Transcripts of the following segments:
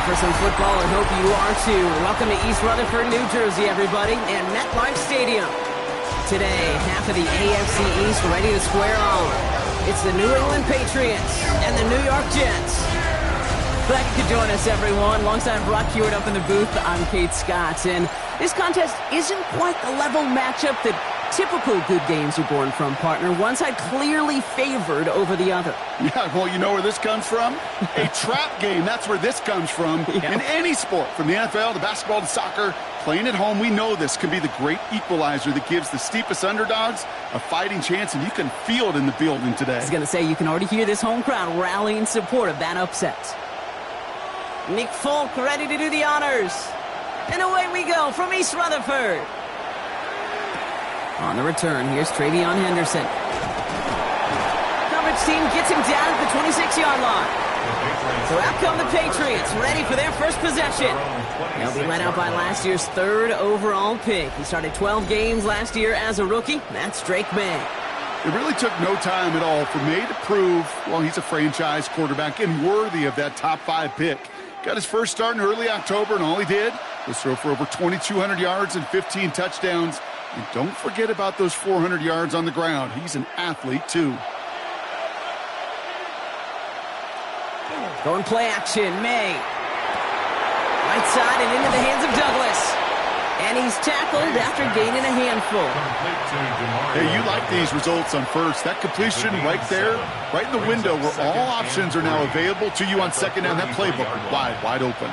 for some football and hope you are too. Welcome to East Rutherford, New Jersey, everybody, and MetLife Stadium. Today, half of the AFC East ready to square on. It's the New England Patriots and the New York Jets. Glad you could join us, everyone. Alongside Brock Hewitt up in the booth, I'm Kate Scott. And this contest isn't quite the level matchup that typical good games are born from, partner. One side clearly favored over the other. Yeah, well, you know where this comes from? A trap game. That's where this comes from. Yeah. In any sport, from the NFL to basketball to soccer, playing at home, we know this can be the great equalizer that gives the steepest underdogs a fighting chance, and you can feel it in the building today. I was going to say, you can already hear this home crowd rallying in support of that upset. Nick Folk ready to do the honors. And away we go from East Rutherford. On the return, here's Travion Henderson. Coverage team gets him down at the 26-yard line. So out come the Patriots, ready for their first possession. They'll be led out by last year's third overall pick. He started 12 games last year as a rookie. That's Drake May. It really took no time at all for May to prove, well, he's a franchise quarterback and worthy of that top 5 pick. Got his first start in early October, and all he did was throw for over 2,200 yards and 15 touchdowns. And don't forget about those 400 yards on the ground. He's an athlete, too. Going play action, May. Right side and into the hands of Douglas. And he's tackled after gaining a handful. Hey, you like these results on first. That completion right there, right in the window where all options are now available to you on second down. That playbook wide open.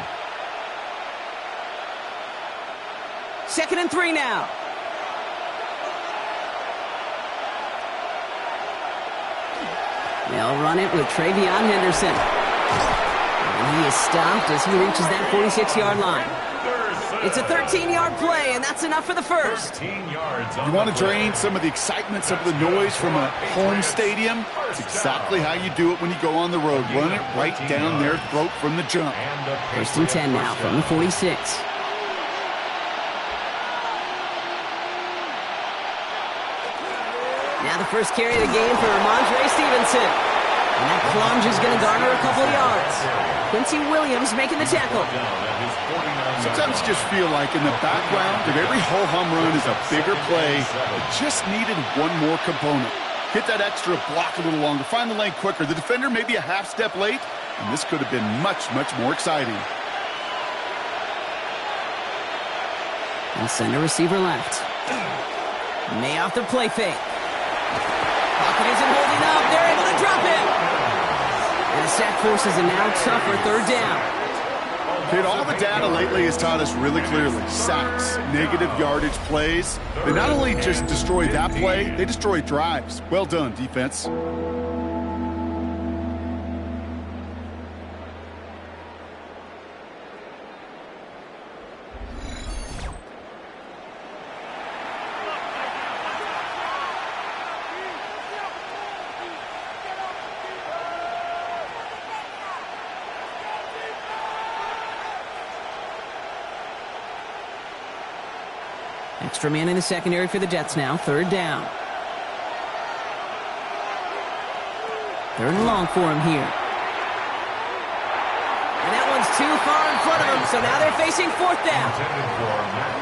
2nd and 3 now. They'll run it with Travion Henderson. And he is stopped as he reaches that 46-yard line. It's a 13-yard play, and that's enough for the first. You want to drain some of the excitement, some of the noise from a home stadium? It's exactly how you do it when you go on the road. Run it right down their throat from the jump. 1st and 10 now from the 46. Now the first carry of the game for Ramondre Stevenson. And that plunge is going to garner a couple of yards. Quincy Williams making the tackle. Sometimes you just feel like in the background of every ho-hum run is a bigger play. It just needed one more component. Hit that extra block a little longer. Find the lane quicker. The defender may be a half step late, and this could have been much, much more exciting. And send a receiver left. May off the play fake. Pocket isn't holding up. They're able to drop it. And the sack forces a now tougher 3rd down. Kid, all the data lately has taught us really clearly. Sacks, negative yardage plays. They not only just destroy that play, they destroy drives. Well done, defense. Extra man in the secondary for the Jets now. 3rd down. 3rd and long for him here. And that one's too far in front of him, so now they're facing 4th down.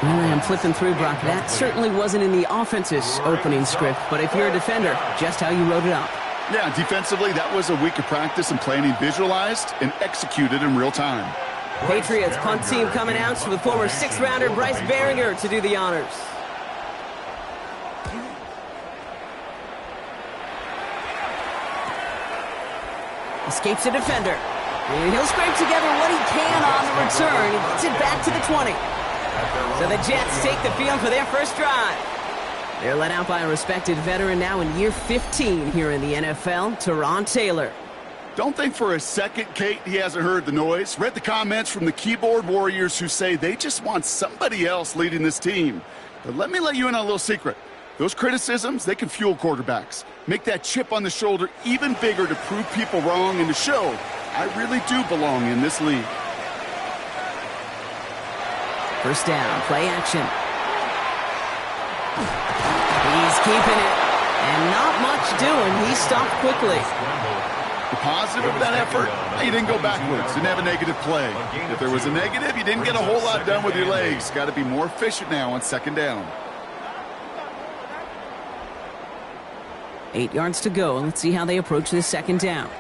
Well, I'm flipping through, Brock. That certainly wasn't in the offense's opening script, but if you're a defender, just how you wrote it up. Yeah, defensively, that was a week of practice and planning visualized and executed in real time. Patriots punt team coming out with former 6th-rounder Bryce Baringer to do the honors. Escapes a defender. And he'll scrape together what he can on the return. He gets it back to the 20. So the Jets take the field for their first drive. They're led out by a respected veteran now in year 15 here in the NFL, Teron Taylor. Don't think for a second, Kate, he hasn't heard the noise. Read the comments from the keyboard warriors who say they just want somebody else leading this team. But let me let you in on a little secret. Those criticisms, they can fuel quarterbacks. Make that chip on the shoulder even bigger to prove people wrong and to show I really do belong in this league. 1st down, play action. He's keeping it. And not much doing. He stopped quickly. The positive of that effort, you didn't go backwards, didn't have a negative play. If there was a negative, you didn't get a whole lot done with your legs. Got to be more efficient now on second down. 8 yards to go. Let's see how they approach this second down.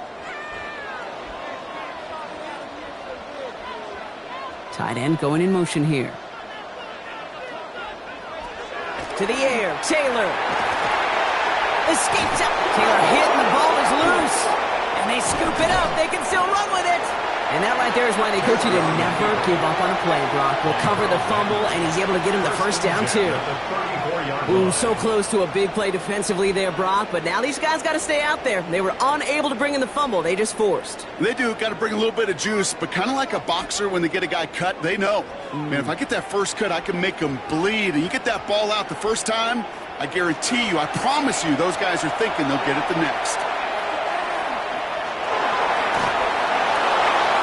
Tight end going in motion here. To the air, Taylor. Escapes up. Taylor hit and the ball is loose. And they scoop it up. They can still run with it. And that right there is why they coach you to never give up on a play. Brock will cover the fumble, and he's able to get him the first down, too. Ooh, so close to a big play defensively there, Brock. But now these guys got to stay out there. They were unable to bring in the fumble. They just forced. They do. Got to bring a little bit of juice. But kind of like a boxer when they get a guy cut, they know. Man, if I get that first cut, I can make them bleed. And you get that ball out the first time, I guarantee you, I promise you, those guys are thinking they'll get it the next.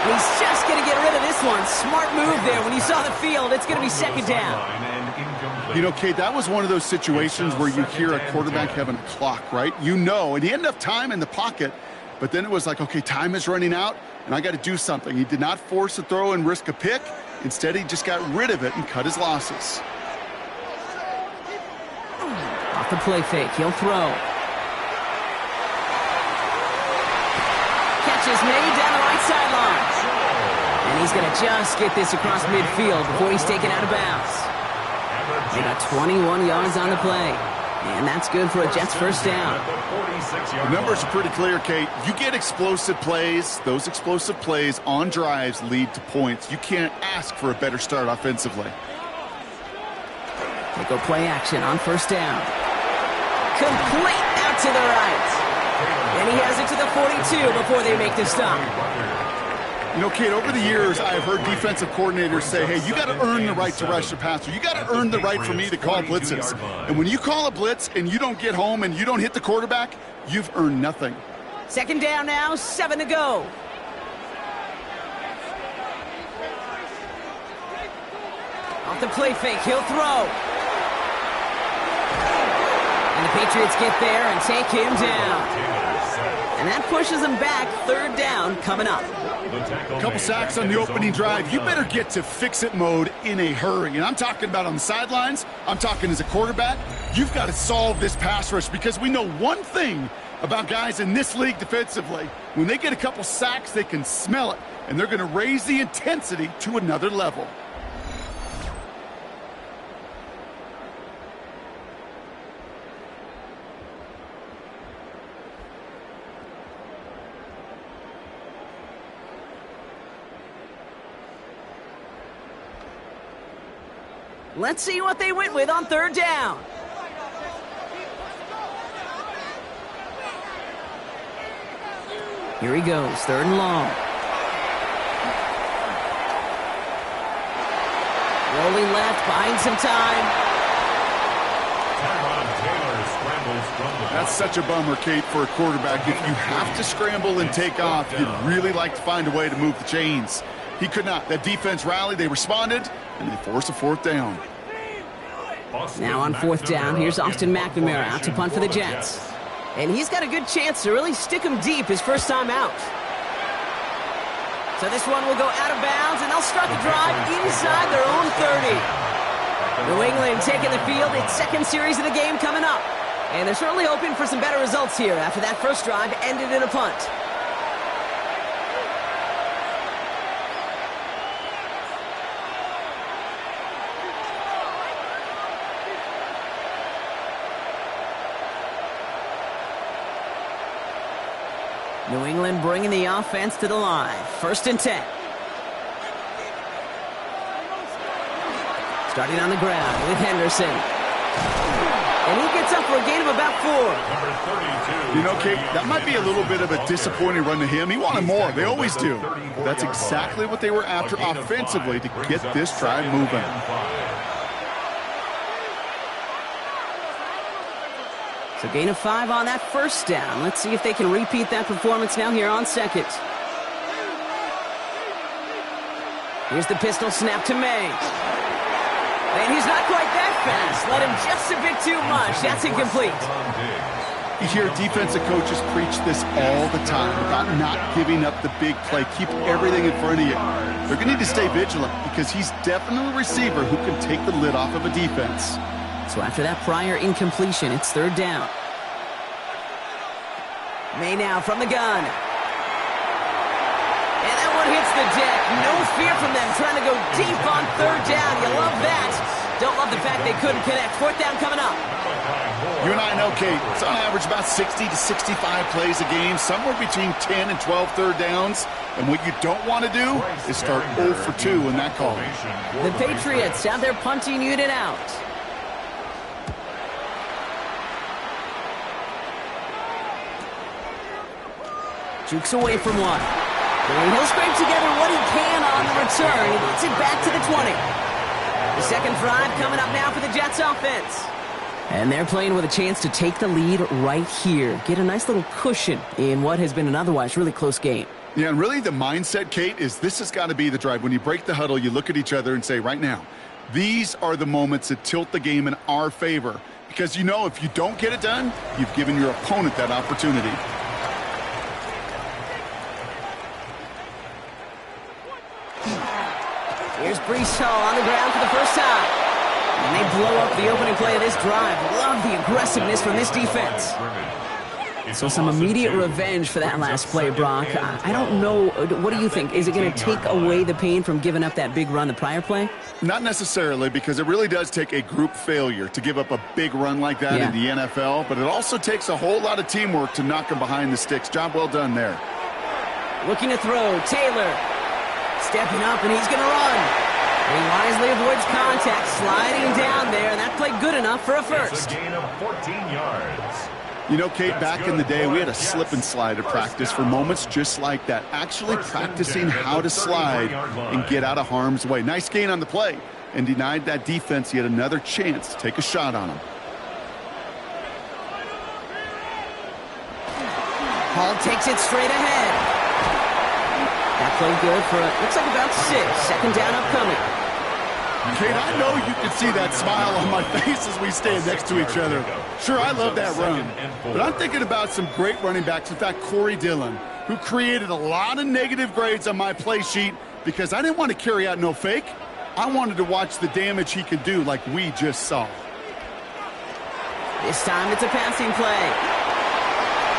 He's just going to get rid of this one. Smart move there. When you saw the field, it's going to be second down. You know, Kate, that was one of those situations where you hear a quarterback having a clock, right? You know, and he had enough time in the pocket, but then it was like, okay, time is running out, and I got to do something. He did not force a throw and risk a pick. Instead, he just got rid of it and cut his losses. Off the play fake, he'll throw. Catch is made down the right sideline. And he's going to just get this across midfield before he's taken out of bounds. They got 21 yards on the play. And that's good for a Jets first down. The numbers are pretty clear, Kate. You get explosive plays. Those explosive plays on drives lead to points. You can't ask for a better start offensively. They go play action on first down. Complete out to the right. And he has it to the 42 before they make the stop. You know, Kate, over the years, I've heard defensive coordinators say, hey, you got to earn the right to rush the passer. You got to earn the right for me to call blitzes. And when you call a blitz and you don't get home and you don't hit the quarterback, you've earned nothing. Second down now, 7 to go. Off the play fake, he'll throw. And the Patriots get there and take him down. And that pushes them back. Third down coming up. A couple sacks on the opening drive. You better get to fix-it mode in a hurry. And I'm talking about on the sidelines. I'm talking as a quarterback. You've got to solve this pass rush because we know one thing about guys in this league defensively. When they get a couple sacks, they can smell it. And they're going to raise the intensity to another level. Let's see what they went with on third down. Here he goes, third and long. Rolling left, buying some time. That's such a bummer, Kate, for a quarterback. If you have to scramble and take off, you'd really like to find a way to move the chains. He could not. That defense rallied, they responded, and they forced a fourth down. Now on fourth down, here's Austin McNamara out to punt for the Jets. And he's got a good chance to really stick him deep his first time out. So this one will go out of bounds, and they'll start the drive inside their own 30. New England taking the field, its second series of the game coming up. And they're certainly hoping for some better results here after that first drive ended in a punt. New England bringing the offense to the line. First and 10. Starting on the ground with Henderson. And he gets up for a gain of about 4. You know, Kate, that might be a little bit of a disappointing run to him. He wanted more. They always do. That's exactly what they were after offensively to get this drive moving. So gain of 5 on that first down. Let's see if they can repeat that performance now here on second. Here's the pistol snap to May. And he's not quite that fast. Let him just a bit too much. That's incomplete. You hear defensive coaches preach this all the time about not giving up the big play. Keep everything in front of you. They're going to need to stay vigilant because he's definitely a receiver who can take the lid off of a defense. So after that prior incompletion, it's third down. May now from the gun. And that one hits the deck. No fear from them trying to go deep on third down. You love that. Don't love the fact they couldn't connect. Fourth down coming up. You and I know, Kate, it's on average about 60 to 65 plays a game, somewhere between 10 and 12 third downs. And what you don't want to do is start 0 for 2 in that call. The Patriots have their punting unit out. Jukes away from one. And he'll scrape together what he can on the return. He gets it back to the 20. The second drive coming up now for the Jets offense. And they're playing with a chance to take the lead right here. Get a nice little cushion in what has been an otherwise really close game. Yeah, and really the mindset, Kate, is this has got to be the drive. When you break the huddle, you look at each other and say, right now, these are the moments that tilt the game in our favor. Because you know if you don't get it done, you've given your opponent that opportunity. Here's Breece Hall on the ground for the first time. And they blow up the opening play of this drive. Love the aggressiveness from this defense. So some immediate revenge for that last play, Brock. I don't know. What do you think? Is it going to take away the pain from giving up that big run the prior play? Not necessarily, because it really does take a group failure to give up a big run like that in the NFL. But it also takes a whole lot of teamwork to knock him behind the sticks. Job well done there. Looking to throw. Taylor. Stepping up, and he's going to run. He wisely avoids contact, sliding down there, and that played good enough for a first. It's a gain of 14 yards. You know, Kate, back in the day, we had a slip and slide at practice for moments just like that. Actually practicing how to slide and get out of harm's way. Nice gain on the play, and denied that defense yet another chance to take a shot on him. Hall takes it straight ahead. That played good for, looks like about 6. Second down upcoming. Kate, I know you can see that smile on my face as we stand next to each other. Sure, I love that run. But I'm thinking about some great running backs. In fact, Corey Dillon, who created a lot of negative grades on my play sheet because I didn't want to carry out no fake. I wanted to watch the damage he could do like we just saw. This time it's a passing play.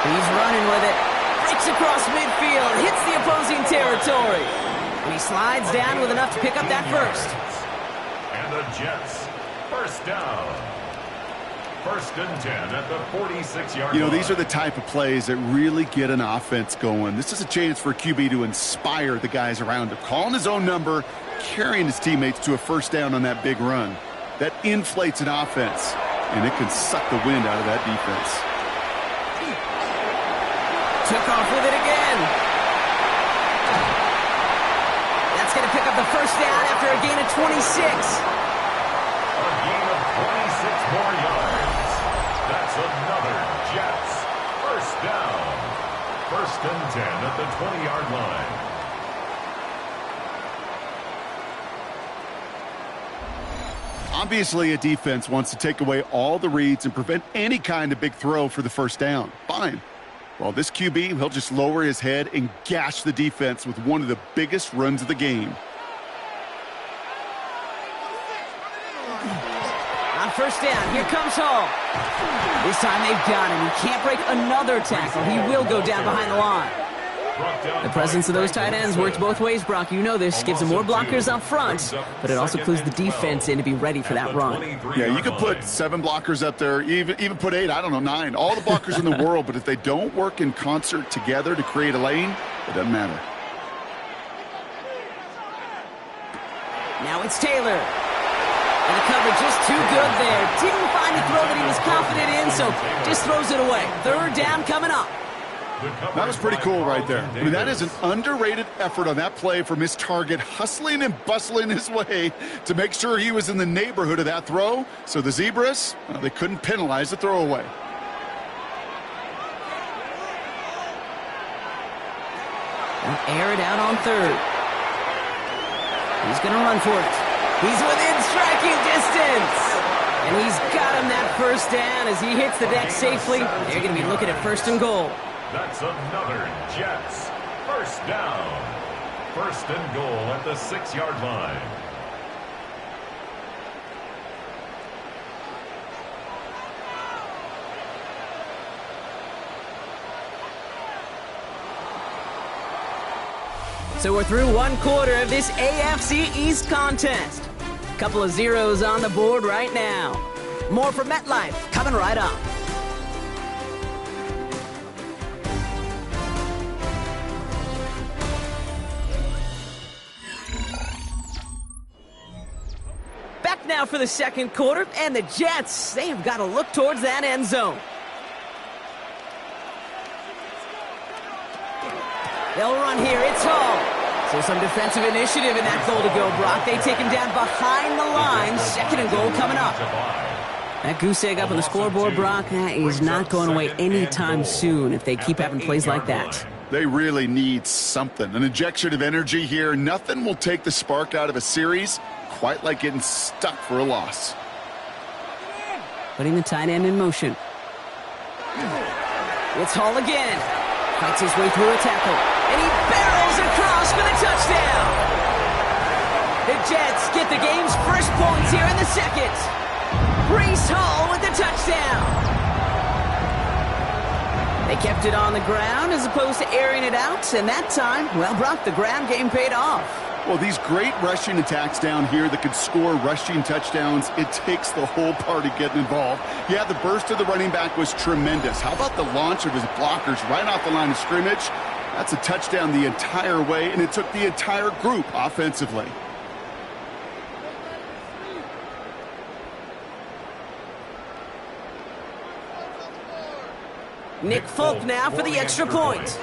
He's running with it. Breaks across midfield, hits the opposing territory. And he slides down with enough to pick up that first. And the Jets, first down. First and 10 at the 46-yard line. You know, these are the type of plays that really get an offense going. This is a chance for a QB to inspire the guys around him. Calling his own number, carrying his teammates to a first down on that big run. That inflates an offense, and it can suck the wind out of that defense. Took off with it again. That's going to pick up the first down after a gain of 26. A gain of 26 more yards. That's another Jets. First down. First and 10 at the 20-yard line. Obviously, a defense wants to take away all the reads and prevent any kind of big throw for the first down. Fine. Well, this QB, he'll just lower his head and gash the defense with one of the biggest runs of the game. On first down, here comes Hall. This time they've got him. He can't break another tackle. He will go down behind the line. The presence of those tight ends works both ways, Brock. You know this. Gives them more blockers up front, but it also clues the defense in to be ready for that run. Yeah, you could put 7 blockers up there, even put 8, I don't know, 9. All the blockers in the world, but if they don't work in concert together to create a lane, it doesn't matter. Now it's Taylor. And the coverage just too good there. Didn't find a throw that he was confident in, so just throws it away. Third down coming up. That was pretty cool right there. I mean, that is an underrated effort on that play from his target, hustling and bustling his way to make sure he was in the neighborhood of that throw. So the Zebras, well, they couldn't penalize the throwaway. Air it out on third. He's going to run for it. He's within striking distance. And he's got him that first down as he hits the deck safely. They're going to be looking at 1st and goal. That's another Jets first down. 1st and goal at the 6-yard line. So we're through 1 quarter of this AFC East contest. Couple of zeros on the board right now. More from MetLife coming right up. Back now for the 2nd quarter, and the Jets, they have got to look towards that end zone. They'll run here. It's Hall. So some defensive initiative in that goal to go, Brock. They take him down behind the line. 2nd and goal coming up. That goose egg up on the scoreboard, Brock, that is not going away anytime soon if they keep having plays like that. They really need something. An injection of energy here. Nothing will take the spark out of a series quite like getting stuck for a loss. Putting the tight end in motion. It's Hall again. Fights his way through a tackle. And he barrels across for the touchdown. The Jets get the game's first points here in the 2nd. Breece Hall with the touchdown. They kept it on the ground as opposed to airing it out. And that time, well, Brock, the ground game paid off. Well, these great rushing attacks down here that could score rushing touchdowns, it takes the whole party getting involved. Yeah, the burst of the running back was tremendous. How about the launch of his blockers right off the line of scrimmage? That's a touchdown the entire way, and it took the entire group offensively. Nick Folk now for the extra point.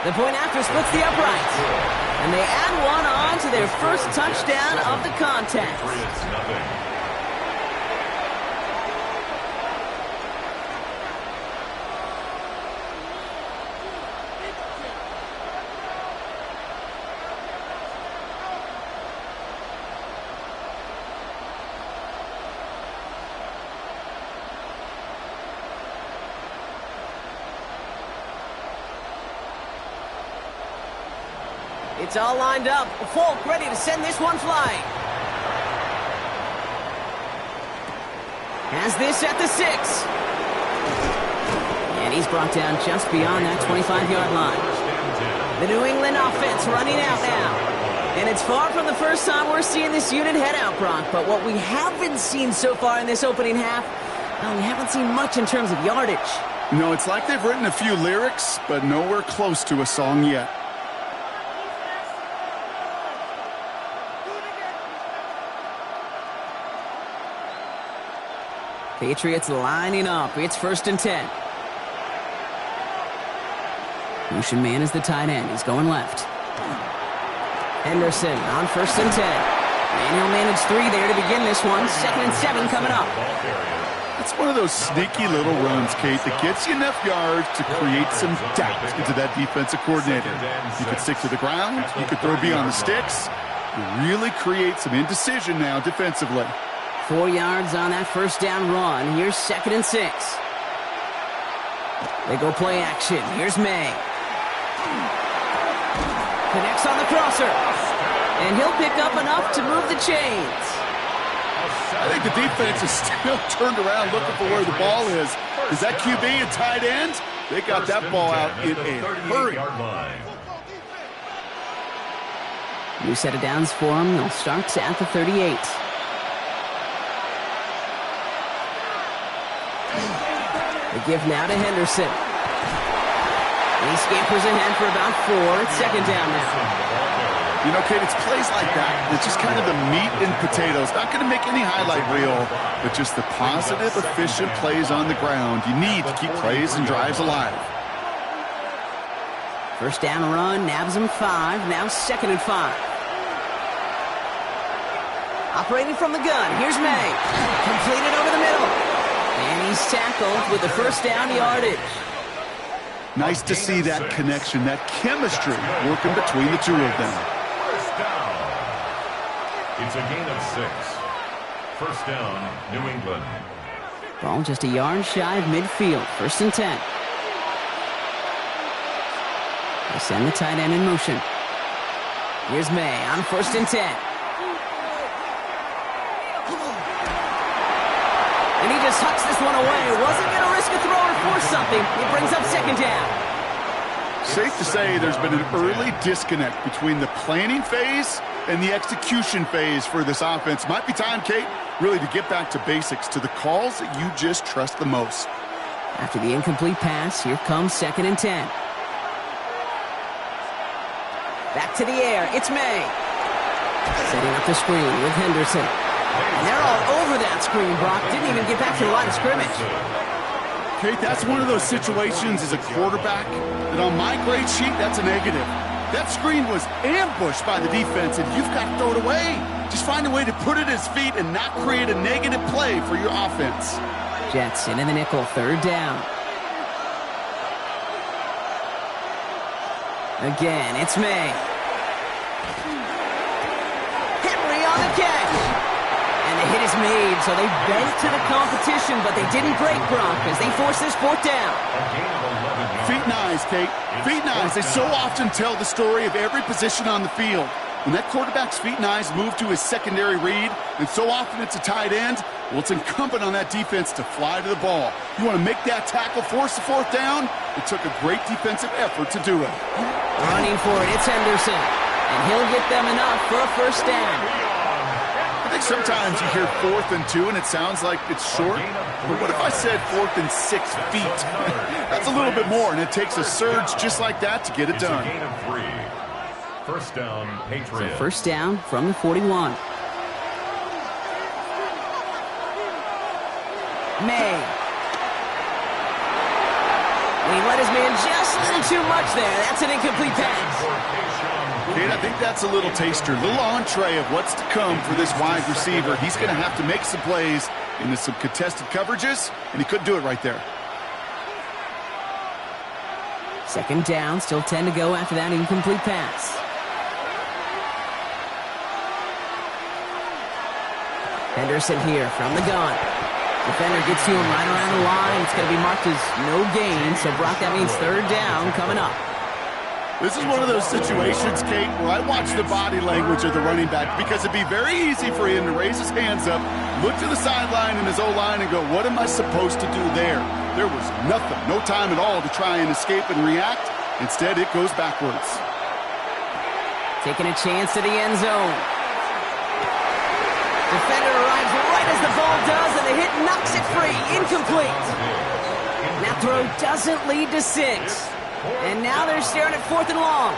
The point after splits the uprights. And they add one on to their first touchdown of the contest. It's all lined up. Folk ready to send this one flying. Has this at the 6. And he's brought down just beyond that 25-yard line. The New England offense running out now. And it's far from the first time we're seeing this unit head out, Brock. But what we haven't seen so far in this opening half, well, we haven't seen much in terms of yardage. You know, it's like they've written a few lyrics, but nowhere close to a song yet. Patriots lining up. It's 1st and 10. Motion man is the tight end. He's going left. Henderson on 1st and 10. And he'll manage 3 there to begin this one. 2nd and 7 coming up. It's one of those sneaky little runs, Kate, that gets you enough yards to create some doubt into that defensive coordinator. You could stick to the ground. You could throw beyond the sticks. You really create some indecision now defensively. 4 yards on that first down run. Here's 2nd and 6. They go play action. Here's May. Connects on the crosser. And he'll pick up enough to move the chains. I think the defense is still turned around looking for where the ball is. Is that QB and tight end? They got that ball out in a hurry. New set of downs for him. They'll start at the 38. The give now to Henderson. He scampers ahead for about 4. It's 2nd down now. You know, Kate, it's plays like that. It's just kind of the meat and potatoes. Not going to make any highlight reel, but just the positive, efficient plays on the ground. You need to keep plays and drives alive. First down run, nabs him 5. Now 2nd and 5. Operating from the gun. Here's May. Completed over the middle. And he's tackled with the first down yardage. Nice to see that connection, that chemistry working between the two of them. It's a gain of 6. First down, New England. Ball just a yard shy of midfield. 1st and 10. They send the tight end in motion. Here's May on 1st and 10. And he just hucks this one away. Wasn't going to risk a throw or force something. It brings up 2nd down. Safe to say there's been an early disconnect between the planning phase and the execution phase for this offense. Might be time, Kate, really to get back to basics, to the calls that you just trust the most. After the incomplete pass, here comes 2nd and 10. Back to the air. It's May. Setting up the screen with Henderson. And they're all over that screen, Brock. Didn't even get back to the line of scrimmage. Kate, that's one of those situations as a quarterback that on my grade sheet, that's a negative. That screen was ambushed by the defense, and you've got to throw it away. Just find a way to put it at his feet and not create a negative play for your offense. Jets in the nickel, 3rd down. Again, it's May. Henry on the catch. And the hit is made, so they bent to the competition, but they didn't break, Brock, as they force this 4th down. Feet and eyes, Kate. Feet and eyes. They so often tell the story of every position on the field. When that quarterback's feet and eyes move to his secondary read, and so often it's a tight end, well, it's incumbent on that defense to fly to the ball. You want to make that tackle, force the 4th down? It took a great defensive effort to do it. Running for it, it's Henderson. And he'll get them enough for a 1st down. I think sometimes you hear 4th and 2 and it sounds like it's short. But what if I said 4th and 6 feet? That's a little bit more, and it takes a surge just like that to get it done. It's a gain of 3. First down, Patriots. So 1st down from the 41. May. He let his man just a little too much there. That's an incomplete pass. Kate, I think that's a little taster, a little entree of what's to come for this wide receiver. He's going to have to make some plays into some contested coverages, and he couldn't do it right there. 2nd down, still 10 to go after that incomplete pass. Henderson here from the gun. Defender gets to him right around the line. It's going to be marked as no gain, so Brock, that means 3rd down coming up. This is one of those situations, Kate, where I watch the body language of the running back because it'd be very easy for him to raise his hands up, look to the sideline in his O-line and go, what am I supposed to do there? There was nothing, no time at all to try and escape and react. Instead, it goes backwards. Taking a chance to the end zone. Defender arrives right as the ball does, and the hit knocks it free. Incomplete. That throw doesn't lead to 6. And now they're staring at 4th and long.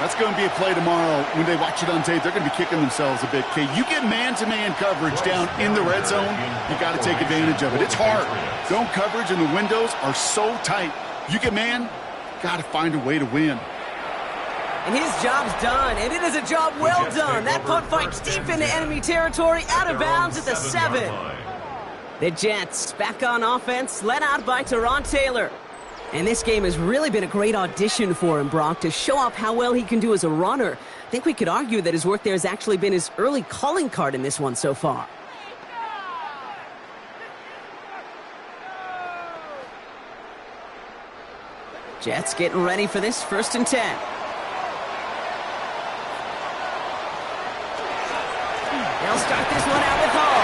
That's going to be a play tomorrow. When they watch it on tape, they're going to be kicking themselves a bit. Okay, you get man-to-man coverage down in the red zone, you got to take advantage of it. It's hard. Zone coverage and the windows are so tight. You get man, got to find a way to win. And his job's done, and it is a job well done. That punt fights deep into enemy territory, out of bounds at the 7. The Jets back on offense, led out by Teron Taylor. And this game has really been a great audition for him, Brock, to show off how well he can do as a runner. I think we could argue that his work there has actually been his early calling card in this one so far. Jets getting ready for this 1st and 10. They'll start this one out with Hall.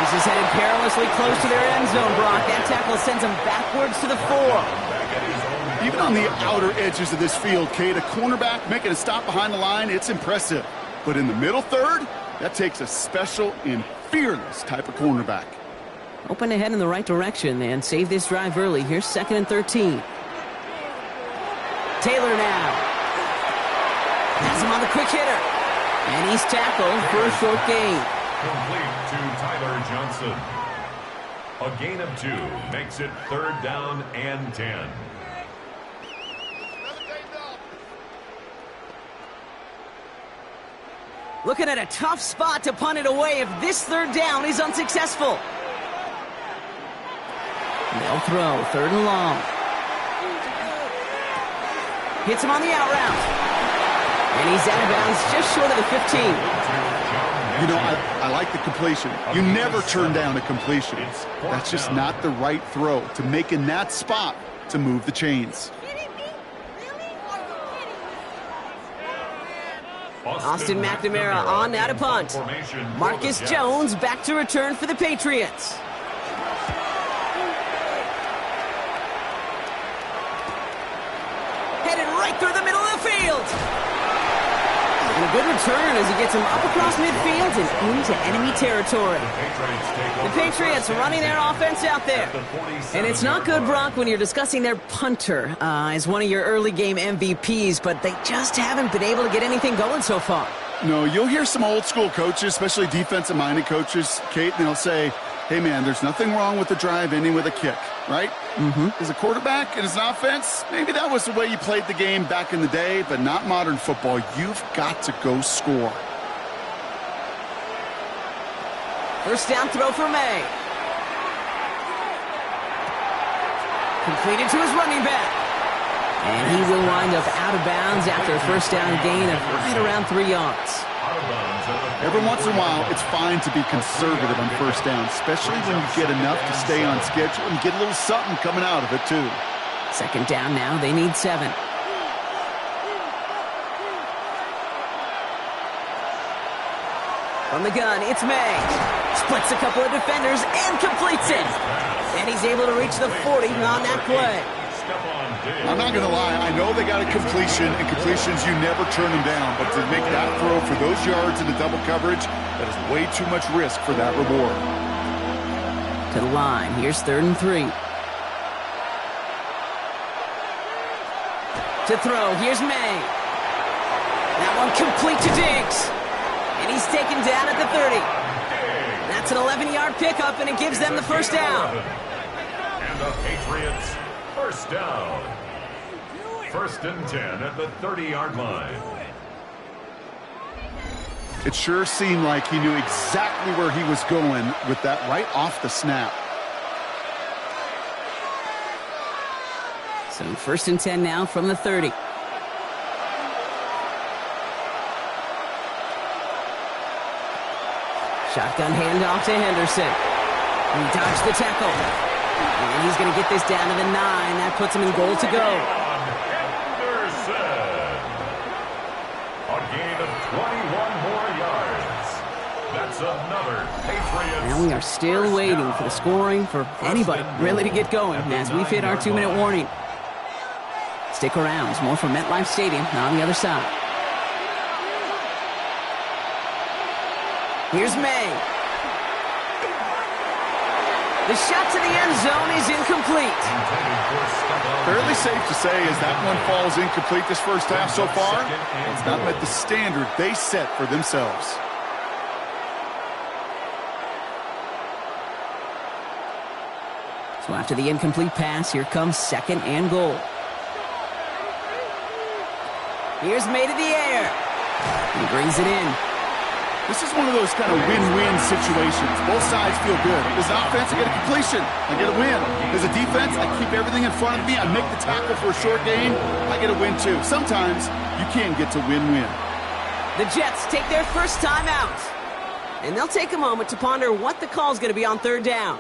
This is headed perilously close to their end zone, Brock. That tackle sends him backwards to the 4. Even on the outer edges of this field, Kate, a cornerback making a stop behind the line, it's impressive. But in the middle third, that takes a special and fearless type of cornerback. Open ahead in the right direction and save this drive early. Here's 2nd and 13. Taylor now. Has him on the quick hitter. And he's tackled for a short gain. Complete to Tyler Johnson. A gain of 2 makes it 3rd down and 10. Looking at a tough spot to punt it away if this 3rd down is unsuccessful. They'll throw 3rd and long. Hits him on the out route. And he's out of bounds just short of the 15. You know, I like the completion. You never turn down a completion. That's just not the right throw to make in that spot to move the chains. Austin McNamara on that a punt. Marcus Jones back to return for the Patriots. Headed right through the middle of the field. And a good return as he gets him up across midfield and into enemy territory. The Patriots running their offense out there. And it's not good, Brock, when you're discussing their punter as one of your early game MVPs, but they just haven't been able to get anything going so far. No, you'll hear some old school coaches, especially defensive-minded coaches, Kate, and they'll say, hey, man, there's nothing wrong with the drive ending with a kick, right? As a quarterback and as an offense, maybe that was the way you played the game back in the day, but not modern football. You've got to go score. First down throw for May. Completed to his running back. And he will wind up out of bounds after a first down gain of right around 3 yards. Every once in a while, it's fine to be conservative on first down, especially when you get enough to stay on schedule and get a little something coming out of it, too. Second down now. They need 7. From the gun, it's May. Splits a couple of defenders and completes it. And he's able to reach the 40 on that play. I'm not going to lie. I know they got a completion, and completions, you never turn them down. But to make that throw for those yards into double coverage, that is way too much risk for that reward. To the line. Here's 3rd and 3. To throw. Here's May. That one complete to Diggs. And he's taken down at the 30. That's an 11-yard pickup, and it gives them the first down. And the Patriots, first down. 1st and 10 at the 30-yard line. It sure seemed like he knew exactly where he was going with that right off the snap. So 1st and 10 now from the 30. Shotgun handoff to Henderson. He dodged the tackle. And he's going to get this down to the 9. That puts him in goal to go. Henderson. A gain of 21 more yards. That's another Patriots. And we are still waiting for the scoring for anybody really to get going as we've hit our 2-minute warning. Stick around. There's more from MetLife Stadium on the other side. Here's May. The shot to the end zone is incomplete. Fairly safe to say as that one falls incomplete this first half so far, it's not met the standard they set for themselves. So after the incomplete pass, here comes 2nd and goal. Here's May to the air. He brings it in. This is one of those kind of win-win situations. Both sides feel good. As an offense, I get a completion. I get a win. As a defense, I keep everything in front of me. I make the tackle for a short gain. I get a win, too. Sometimes you can get to win-win. The Jets take their first time out. And they'll take a moment to ponder what the call is going to be on 3rd down.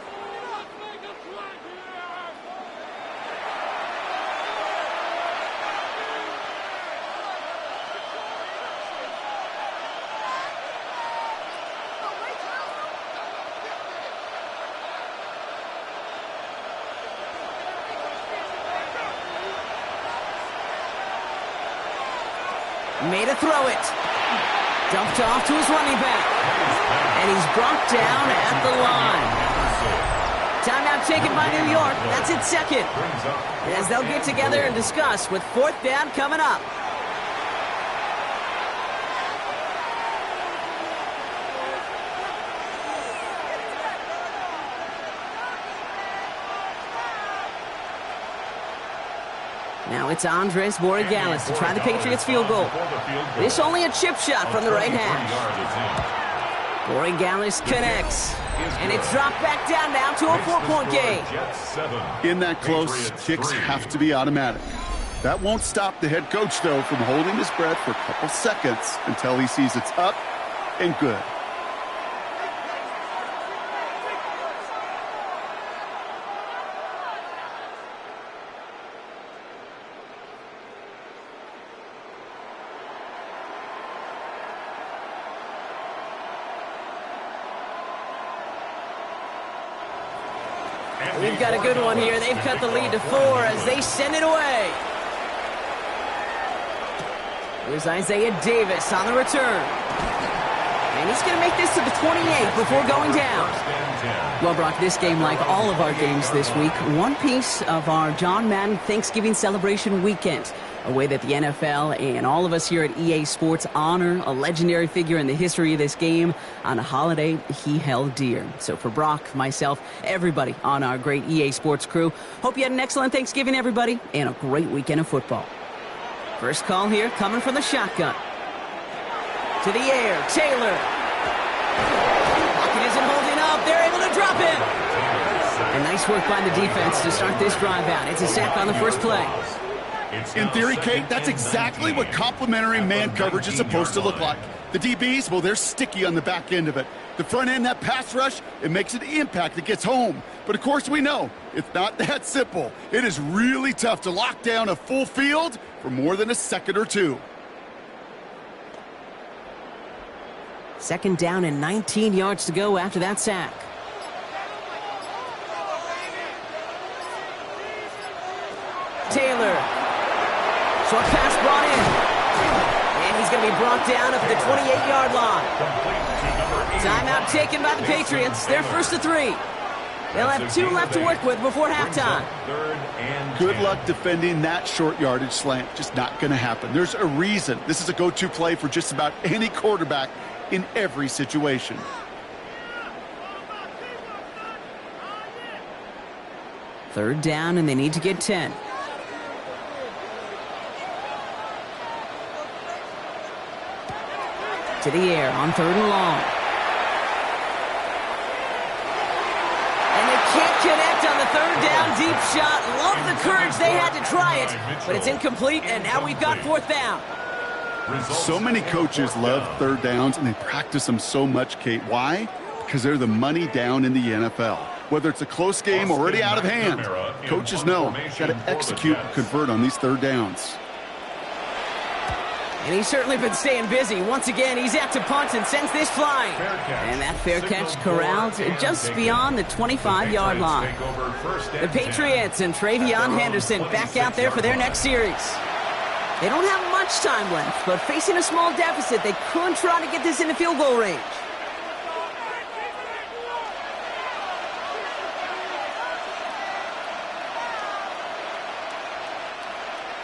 Made a throw it. Dumped off to his running back. And he's brought down at the line. Timeout taken by New York. That's its 2nd. As they'll get together and discuss with 4th down coming up. Now it's Andres Borregales to try the Patriots field goal. This only a chip shot from the right hash. Borregales connects. And it's dropped back down now to a 4-point game. In that close, kicks have to be automatic. That won't stop the head coach, though, from holding his breath for a couple seconds until he sees it's up and good. We've got a good one here. They've cut the lead to 4 as they send it away. Here's Isaiah Davis on the return. And he's going to make this to the 28 before going down. Well, Brock, this game, like all of our games this week, one piece of our John Madden Thanksgiving celebration weekend. A way that the NFL and all of us here at EA Sports honor a legendary figure in the history of this game on a holiday he held dear. So for Brock, myself, everybody on our great EA Sports crew, hope you had an excellent Thanksgiving, everybody, and a great weekend of football. First call here coming from the shotgun. To the air, Taylor. Pocket isn't holding up. They're able to drop it. And nice work by the defense to start this drive out. It's a sack on the first play. In theory, Kate, that's exactly what complementary man coverage is supposed to look like. The DBs, well, they're sticky on the back end of it. The front end, that pass rush, it makes an impact that gets home. But, of course, we know it's not that simple. It is really tough to lock down a full field for more than a second or two. Second down and 19 yards to go after that sack. Taylor. Short pass brought in. And he's going to be brought down at the 28-yard line. Timeout taken by the Patriots. They're first to 3. They'll have 2 left to work with before halftime. Good luck defending that short yardage slant. Just not going to happen. There's a reason this is a go-to play for just about any quarterback in every situation. Third down, and they need to get 10. To the air on 3rd and long. And they can't connect on the 3rd down deep shot. Love the courage they had to try it, but it's incomplete, and now we've got 4th down. So many coaches love 3rd downs, and they practice them so much, Kate. Why? Because they're the money down in the NFL. Whether it's a close game already out of hand, coaches know got to execute and convert on these 3rd downs. And he's certainly been staying busy. Once again, he's out to punt and sends this flying. And that fair catch corralled just beyond the 25-yard line. The Patriots and Travion Henderson back out there for their next series. They don't have much time left, but facing a small deficit, they could try to get this into field goal range.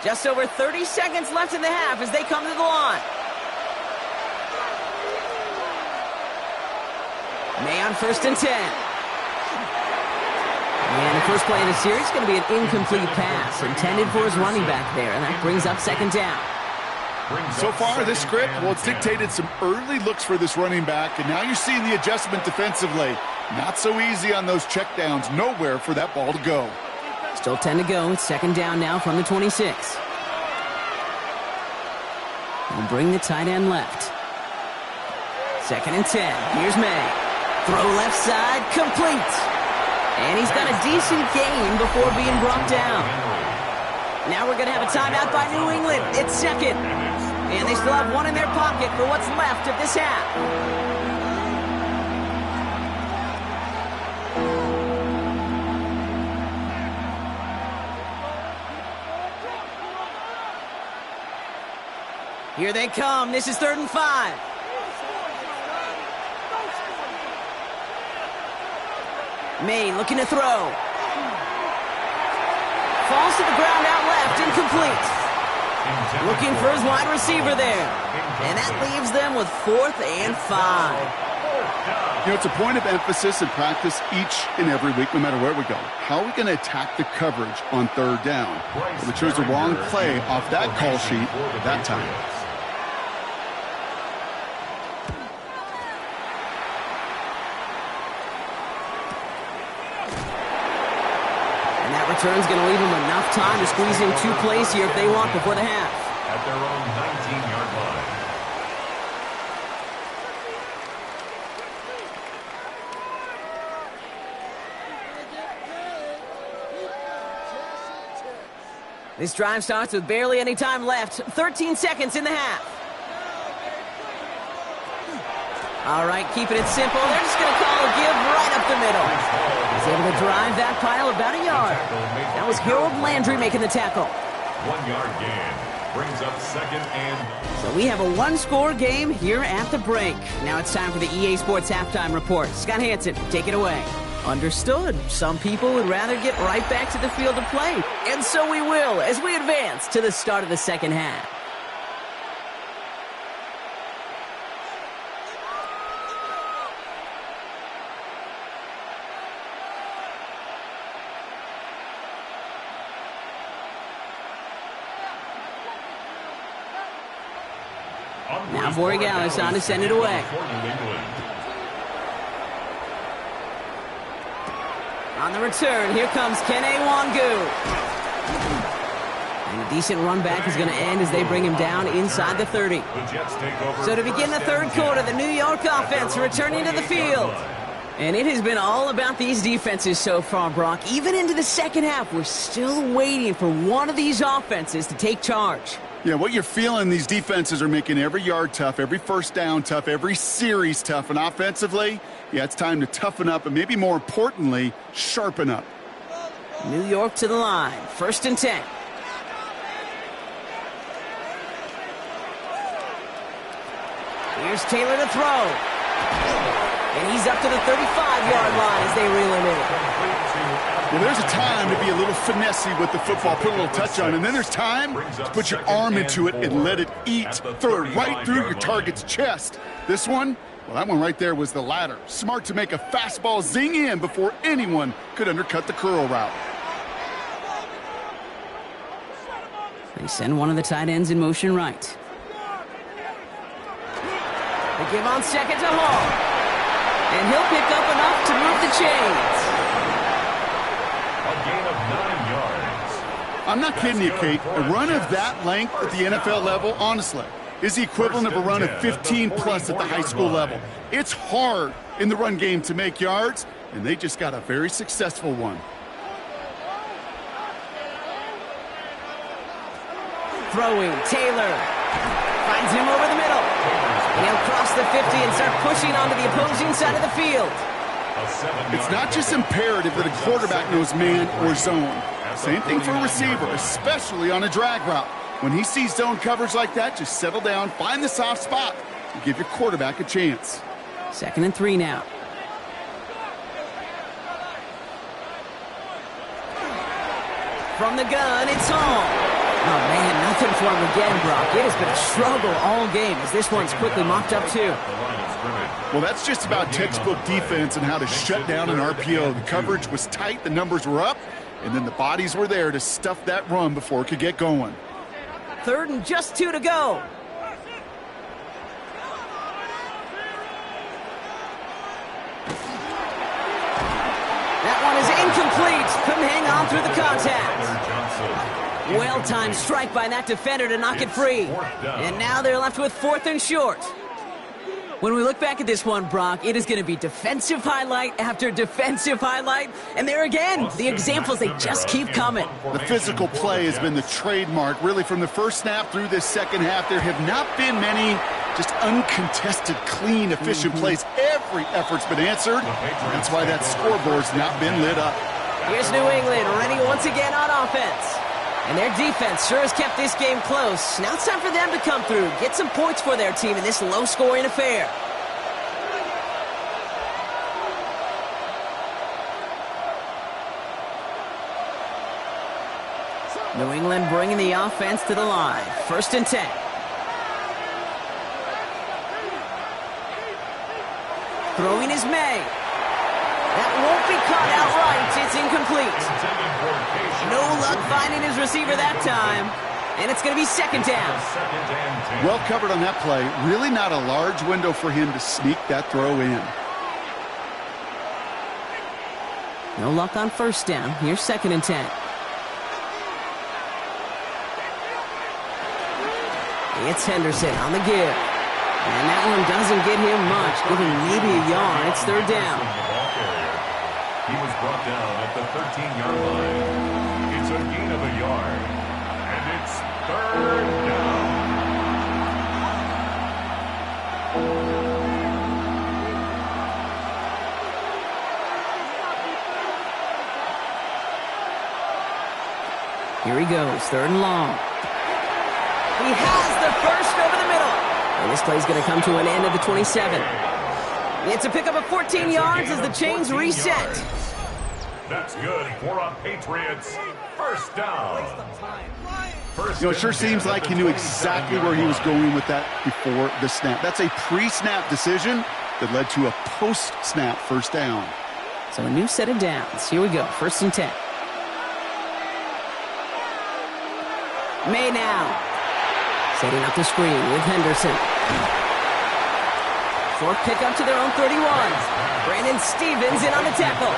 Just over 30 seconds left in the half as they come to the line. May on 1st and 10. And the first play of the series is going to be an incomplete pass intended for his running back there, and that brings up 2nd down. So far, this script, well, it's dictated some early looks for this running back, and now you're seeing the adjustment defensively. Not so easy on those checkdowns. Nowhere for that ball to go. Still 10 to go. It's 2nd down now from the 26. We'll bring the tight end left. 2nd and 10. Here's May. Throw left side, complete. And he's got a decent gain before being brought down. Now we're going to have a timeout by New England. It's 2nd. And they still have 1 in their pocket for what's left of this half. Here they come. This is 3rd and 5. May looking to throw. Falls to the ground out left, incomplete. Looking for his wide receiver there. And that leaves them with 4th and 5. You know, it's a point of emphasis in practice each and every week, no matter where we go. How are we going to attack the coverage on 3rd down? Well, we chose the wrong play off that call sheet that time. Return's going to leave them enough time to squeeze in 2 plays here if they want before the half. At their own 19-yard line. This drive starts with barely any time left. 13 seconds in the half. All right, keeping it simple. They're just going to call a give right up the middle. able to drive that pile about a yard. That was Harold Landry making the tackle. 1 yard gain brings up second and... So we have a one-score game here at the break. Now it's time for the EA Sports Halftime Report. Scott Hansen, take it away. Understood. Some people would rather get right back to the field of play. And so we will as we advance to the start of the second half. Now Borregales on to send it away. On the return, here comes Kene Wangu. And a decent run back is going to end as they bring him down inside the 30. So to begin the third quarter, the New York offense returning to the field. And it has been all about these defenses so far, Brock. Even into the second half, we're still waiting for one of these offenses to take charge. Yeah, what you're feeling, these defenses are making every yard tough, every first down tough, every series tough. And offensively, yeah, it's time to toughen up and maybe more importantly, sharpen up. New York to the line. 1st and 10. Here's Taylor to throw. And he's up to the 35-yard line as they reel him in. Well, there's a time to be a little finessey with the football, put a little touch on, and then there's time to put your arm into it and let it eat. Throw it right through your target's chest. This one, well, that one right there was the latter. Smart to make a fastball zing in before anyone could undercut the curl route. They send one of the tight ends in motion right. They give on second to Hall. And he'll pick up enough to move the chains. A gain of 9 yards. I'm not kidding you, Kate. A run of that length at the NFL level, honestly, is the equivalent of a run of 15-plus at the high school level. It's hard in the run game to make yards, and they just got a very successful one. Throwing, Taylor finds him over the middle. And he'll cross the 50 and start pushing onto the opposing side of the field. It's not just imperative that a quarterback knows man or zone. Same thing for a receiver, especially on a drag route. When he sees zone coverage like that, just settle down, find the soft spot, and give your quarterback a chance. 2nd and 3 now. From the gun, it's Hall. Oh, man, nothing for him again, Brock. It has been a struggle all game as this one's quickly mopped up, too. Well, that's just about textbook defense and how to shut down an RPO. The coverage was tight, the numbers were up, and then the bodies were there to stuff that run before it could get going. 3rd and just 2 to go. That one is incomplete. Couldn't hang on through the contact. Well-timed strike by that defender to knock it free. And now they're left with 4th and short. When we look back at this one, Brock, it is going to be defensive highlight after defensive highlight. And there again, the examples, they just keep coming. The physical play has been the trademark. Really, from the first snap through this second half, there have not been many just uncontested, clean, efficient plays. Every effort's been answered. That's why that scoreboard's not been lit up. Here's New England ready once again on offense. And their defense sure has kept this game close. Now it's time for them to come through, get some points for their team in this low-scoring affair. New England bringing the offense to the line. 1st and 10. Throwing is May. That won't be caught outright. It's incomplete. No luck finding his receiver that time. And it's going to be 2nd down. Well covered on that play. Really not a large window for him to sneak that throw in. No luck on 1st down. Here's 2nd and 10. It's Henderson on the give. And that one doesn't get him much, giving maybe a yard. It's 3rd down. He was brought down at the 13-yard line. It's a gain of a yard. And it's 3rd down. Here he goes, 3rd and long. He has the first over the middle. And this play's going to come to an end at the 27. It's a pickup of 14 yards as the chains reset. That's good for a Patriots first down. It sure seems like he knew exactly where he was going with that before the snap. That's a pre-snap decision that led to a post-snap first down. So a new set of downs. Here we go, 1st and 10. May now. Setting up the screen with Henderson. Short pickup to their own 31. Brandon Stevens in on the tackle.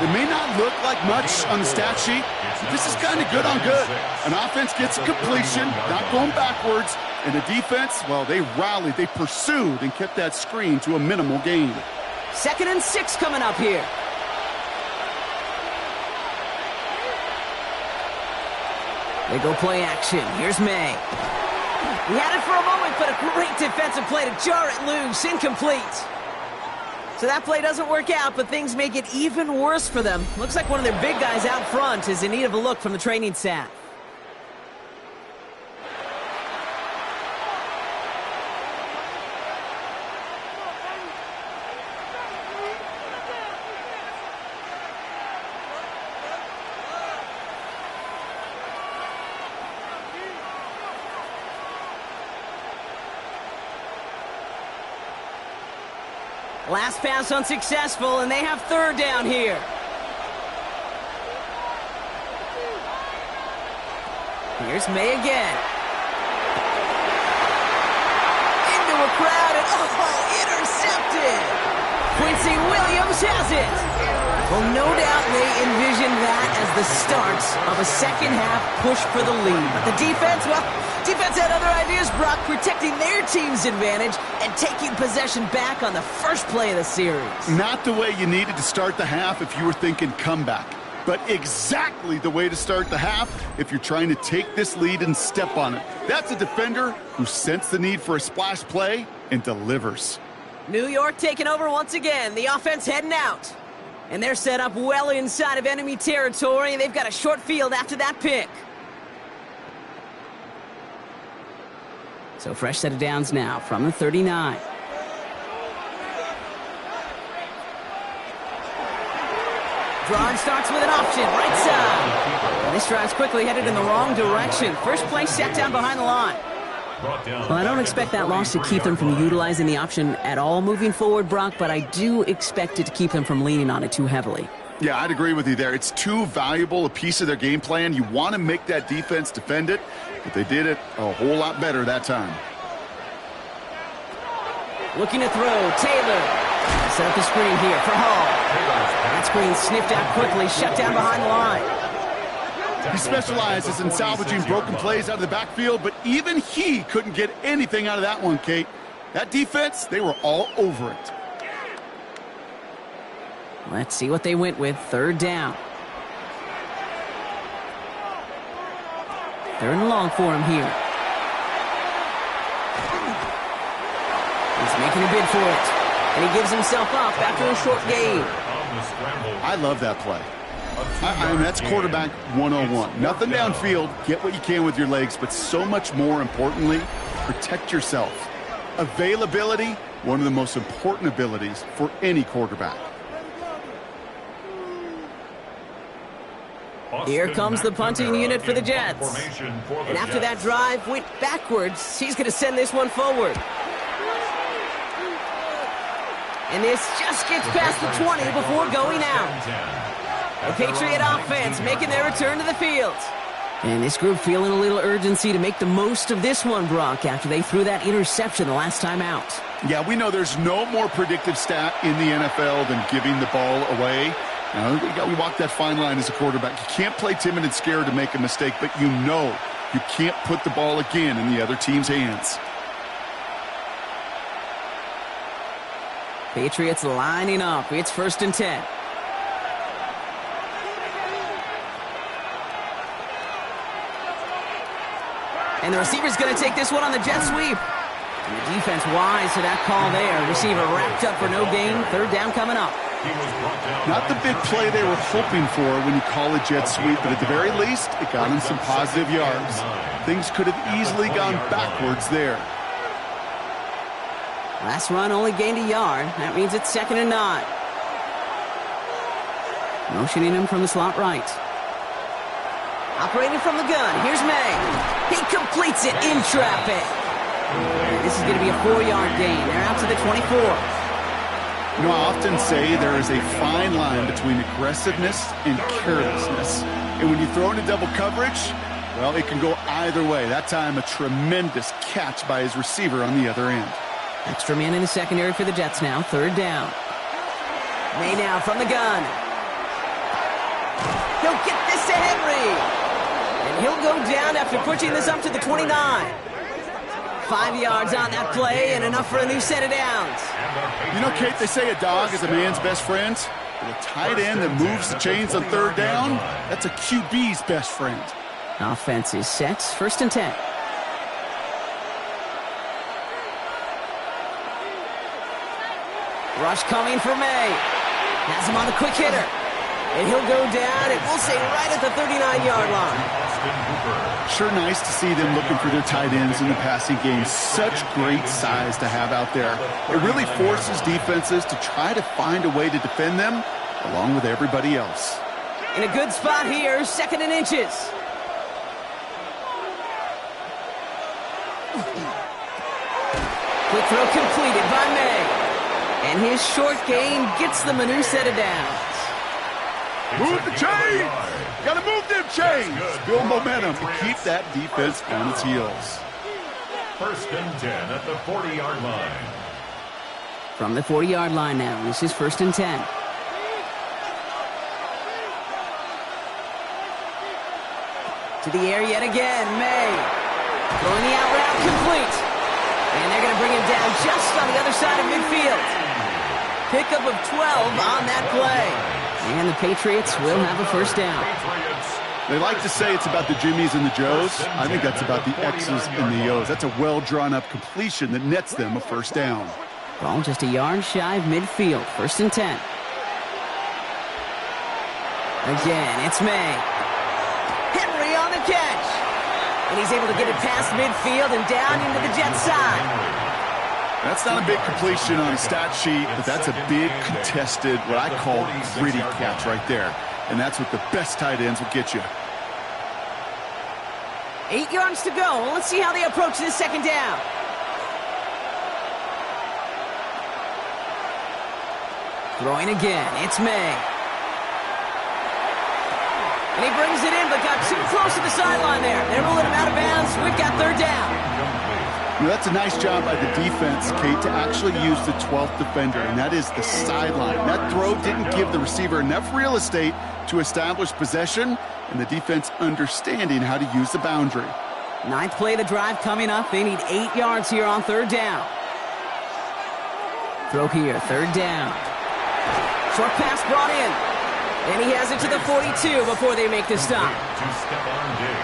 It may not look like much on the stat sheet, but this is kind of good on good. An offense gets a completion, not going backwards, and the defense, well, they rallied, they pursued, and kept that screen to a minimal gain. 2nd and 6 coming up here. They go play action. Here's May. He had it for a moment, but a great defensive play to jar it loose. Incomplete. So that play doesn't work out, but things make it even worse for them. Looks like one of their big guys out front is in need of a look from the training staff. Last pass unsuccessful, and they have 3rd down here. Here's May again. Into a crowd, and intercepted. Quincy Williams has it. Well, no doubt they envisioned that as the start of a second-half push for the lead. But the defense, well, defense had other ideas, Brock, protecting their team's advantage and taking possession back on the first play of the series. Not the way you needed to start the half if you were thinking comeback, but exactly the way to start the half if you're trying to take this lead and step on it. That's a defender who sensed the need for a splash play and delivers. New York taking over once again. The offense heading out. And they're set up well inside of enemy territory, and they've got a short field after that pick. So fresh set of downs now from the 39. Drawing starts with an option, right side. And this drive's quickly headed in the wrong direction. First play set down behind the line. Well, I don't expect that loss to keep them from utilizing the option at all moving forward, Brock, but I do expect it to keep them from leaning on it too heavily. Yeah, I'd agree with you there. It's too valuable a piece of their game plan. You want to make that defense defend it, but they did it a whole lot better that time. Looking to throw, Taylor. Set up the screen here for Hall. That screen sniffed out quickly, shut down behind the line. He specializes in salvaging broken plays out of the backfield, but even he couldn't get anything out of that one, Kate. That defense, they were all over it. Let's see what they went with. 3rd down. 3rd and long for him here. He's making a bid for it. And he gives himself up after a short gain. I love that play. I mean, that's quarterback 101. Nothing downfield. Get what you can with your legs, but so much more importantly, protect yourself. Availability, one of the most important abilities for any quarterback. Here comes the punting unit for the Jets. And after that drive went backwards, he's going to send this one forward. And this just gets past the 20 before going out. The Patriot offense making their return to the field. And this group feeling a little urgency to make the most of this one, Brock, after they threw that interception the last time out. Yeah, we know there's no more predictive stat in the NFL than giving the ball away. Now, we walk that fine line as a quarterback. You can't play timid and scared to make a mistake, but you know you can't put the ball again in the other team's hands. Patriots lining up. It's 1st and 10. And the receiver's going to take this one on the jet sweep. And the defense wise to that call there. Receiver wrapped up for no gain. 3rd down coming up. Not the big play they were hoping for when you call a jet sweep, but at the very least, it got them some positive yards. Things could have easily gone backwards there. Last run only gained a yard. That means it's 2nd and 9. Motioning him from the slot right. Operating from the gun. Here's May. He completes it in traffic. This is going to be a 4-yard gain. They're out to the 24. You know, I often say there is a fine line between aggressiveness and carelessness. And when you throw into double coverage, well, it can go either way. That time, a tremendous catch by his receiver on the other end. Extra man in the secondary for the Jets now. 3rd down. May now from the gun. He'll get this to Henry. And he'll go down after pushing this up to the 29. 5 yards on that play and enough for a new set of downs. You know, Kate, they say a dog is a man's best friend. But a tight end that moves the chains on 3rd down, that's a QB's best friend. Offense is set. 1st and 10. Rush coming for May. Has him on the quick hitter. And he'll go down, and we'll say right at the 39-yard line. Sure nice to see them looking for their tight ends in the passing game. Such great size to have out there. It really forces defenses to try to find a way to defend them along with everybody else. In a good spot here, 2nd and inches. Quick throw completed by May. And his short gain gets them a new set of downs. Move the chains! Gotta move them chains! Build momentum to keep that defense on its heels. 1st and 10 at the 40-yard line. From the 40-yard line now, this is 1st and 10. To the air yet again, May. Throwing the out route complete. And they're going to bring him down just on the other side of midfield. Pickup of 12 on that play. And the Patriots will have a 1st down. They like to say it's about the Jimmies and the Joes. I think that's about the X's and the O's. That's a well-drawn-up completion that nets them a 1st down. Ball just a yard shy of midfield. 1st and 10. Again, it's May. Henry on the catch. And he's able to get it past midfield and down into the Jets side. That's not a big completion on a stat sheet, but that's a big contested, what I call gritty catch right there. And that's what the best tight ends will get you. 8 yards to go. Let's see how they approach this 2nd down. Throwing again. It's May. And he brings it in, but got too close to the sideline there. They're ruling him out of bounds. We've got 3rd down. You know, that's a nice job by the defense, Kate, to actually use the 12th defender, and that is the sideline. That throw didn't give the receiver enough real estate to establish possession, and the defense understanding how to use the boundary. 9th play of the drive coming up. They need 8 yards here on 3rd down. Throw here, 3rd down. Short pass brought in. And he has it to the 42 before they make the stop.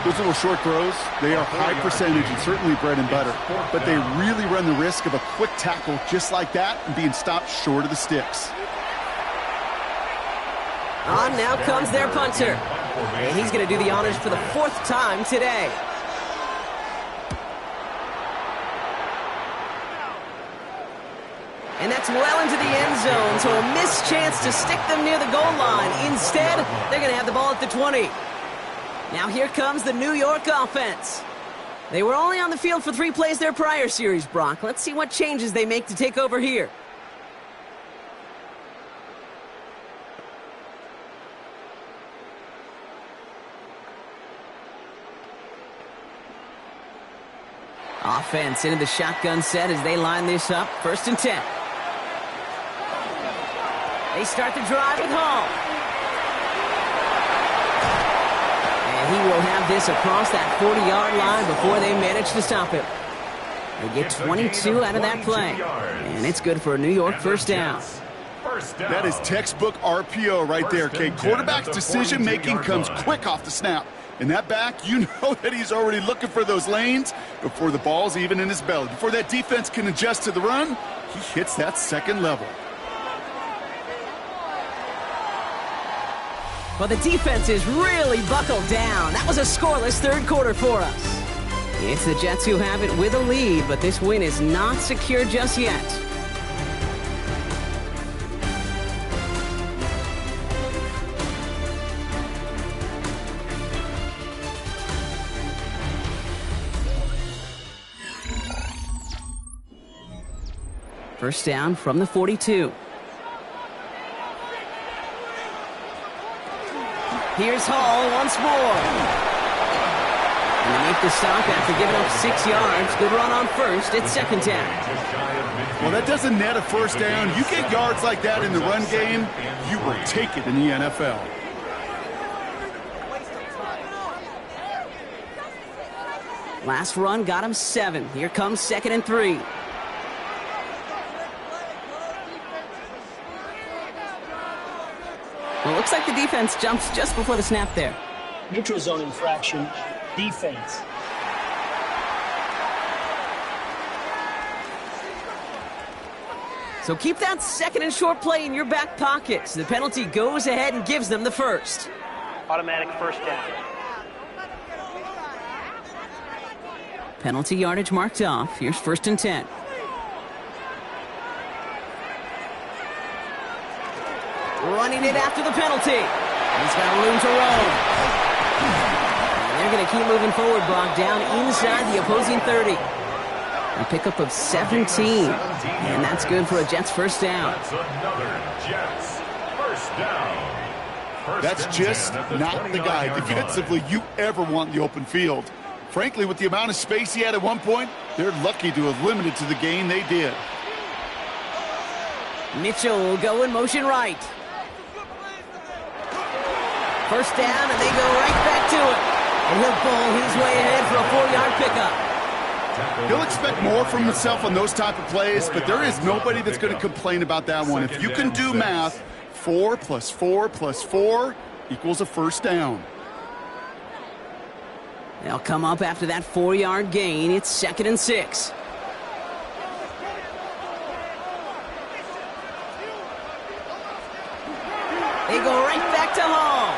Those little short throws, they are high percentage and certainly bread and butter. But they really run the risk of a quick tackle just like that and being stopped short of the sticks. On now comes their punter. And he's going to do the honors for the 4th time today. And that's well into the end zone, so a missed chance to stick them near the goal line. Instead, they're going to have the ball at the 20. Now here comes the New York offense. They were only on the field for 3 plays their prior series, Brock. Let's see what changes they make to take over here. Offense into the shotgun set as they line this up. 1st and 10. They start the drive with Hall. And he will have this across that 40-yard line before they manage to stop him. They get 22 out of that play. And it's good for a New York 1st down. That is textbook RPO right there, Kate. Quarterback's decision-making comes quick off the snap. And that back, you know that he's already looking for those lanes before the ball's even in his belly. Before that defense can adjust to the run, he hits that 2nd level. Well, the defense is really buckled down. That was a scoreless third quarter for us. It's the Jets who have it with a lead, but this win is not secure just yet. First down from the 42. Here's Hall once more. And they make the stop after giving up 6 yards. Good run on first. It's second down. Well, that doesn't net a first down. You get yards like that in the run game, you will take it in the NFL. Last run got him 7. Here comes 2nd and 3. Well, looks like the defense jumps just before the snap there. Neutral zone infraction, defense. So keep that 2nd and short play in your back pocket. So the penalty goes ahead and gives them the first. Automatic first down. Penalty yardage marked off. Here's 1st and 10. Running it after the penalty. He's got room to roam. And they're going to keep moving forward, Brock, down inside the opposing 30. A pickup of 17. And that's good for a Jets first down. That's another Jets first down. That's just not the guy defensively you ever want in the open field. Frankly, with the amount of space he had at one point, they're lucky to have limited to the gain they did. Mitchell will go in motion right. First down, and they go right back to it. And he'll pull his way ahead for a 4-yard pickup. He'll expect more from himself on those type of plays, but there is nobody that's going to complain about that one. If you can do math, 4 plus 4 plus 4 equals a first down. They'll come up after that 4-yard gain. It's 2nd and 6. They go right back to Hall.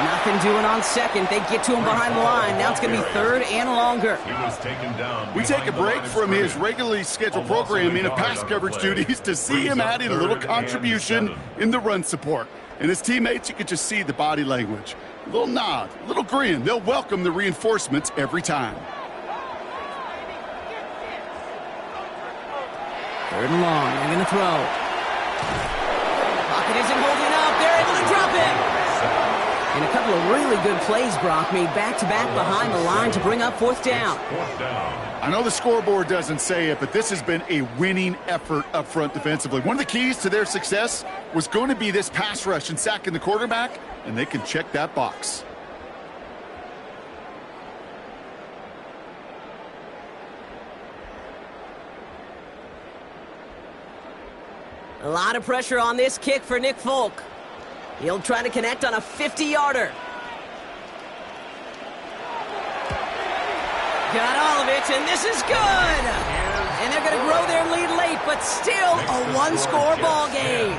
Nothing doing on 2nd. They get to him behind the line. Now it's going to be 3rd and longer. He was taken down. We take a break from his regularly scheduled programming of pass coverage duties to see him adding a little contribution in the run support. And his teammates, you could just see the body language. A little nod, a little grin. They'll welcome the reinforcements every time. 3rd and long. They're going to throw. Pocket isn't holding up. They're able to drop it. And a couple of really good plays, Brock, made back-to-back behind the line to bring up 4th down. I know the scoreboard doesn't say it, but this has been a winning effort up front defensively. One of the keys to their success was going to be this pass rush and sacking the quarterback, and they can check that box. A lot of pressure on this kick for Nick Folk. He'll try to connect on a 50-yarder. Got Olovich, and this is good! And they're going to grow their lead late, but still a one-score ball game.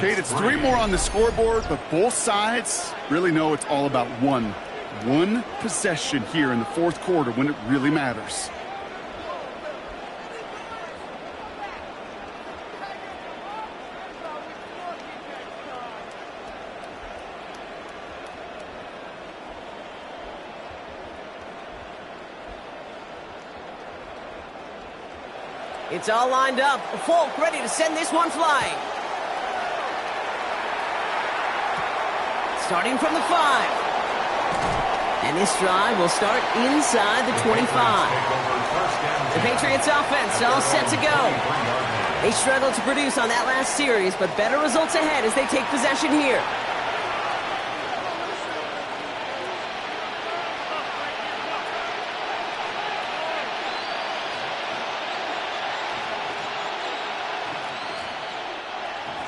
Kate, it's 3 more on the scoreboard, but both sides really know it's all about one possession here in the 4th quarter when it really matters. It's all lined up. Folk ready to send this one flying. Starting from the 5. And this drive will start inside the 25. The Patriots offense all set to go. They struggled to produce on that last series, but better results ahead as they take possession here.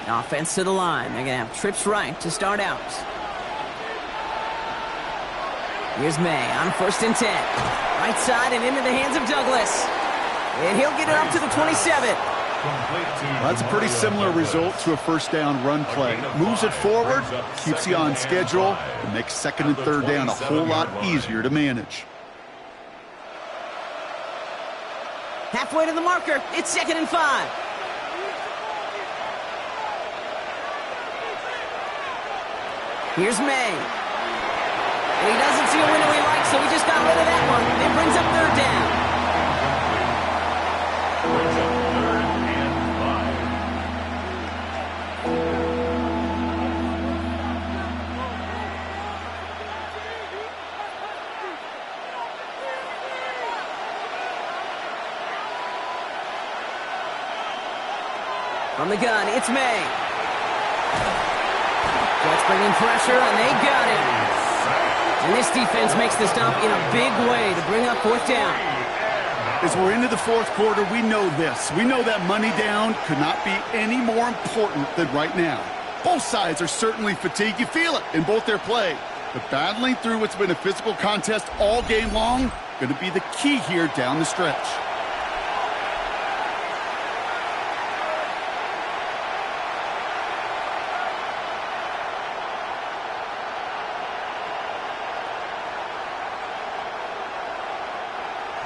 Offense to the line. They're going to have trips right to start out. Here's May on 1st and 10. Right side and into the hands of Douglas. And he'll get it up to the 27. Well, that's a pretty similar result to a first down run play. Moves it forward, keeps you on schedule, and makes second and third down a whole lot easier to manage. Halfway to the marker. It's 2nd and 5. Here's May. And he doesn't see a window he likes, so he just got rid of that one. It brings up 3rd down. Brings up 3rd and 5. From the gun, it's May. Jets bringing pressure, and they got it. And this defense makes the stop in a big way to bring up 4th down. As we're into the 4th quarter, we know this. We know that money down could not be any more important than right now. Both sides are certainly fatigued. You feel it in both their play. But battling through what's been a physical contest all game long, going to be the key here down the stretch.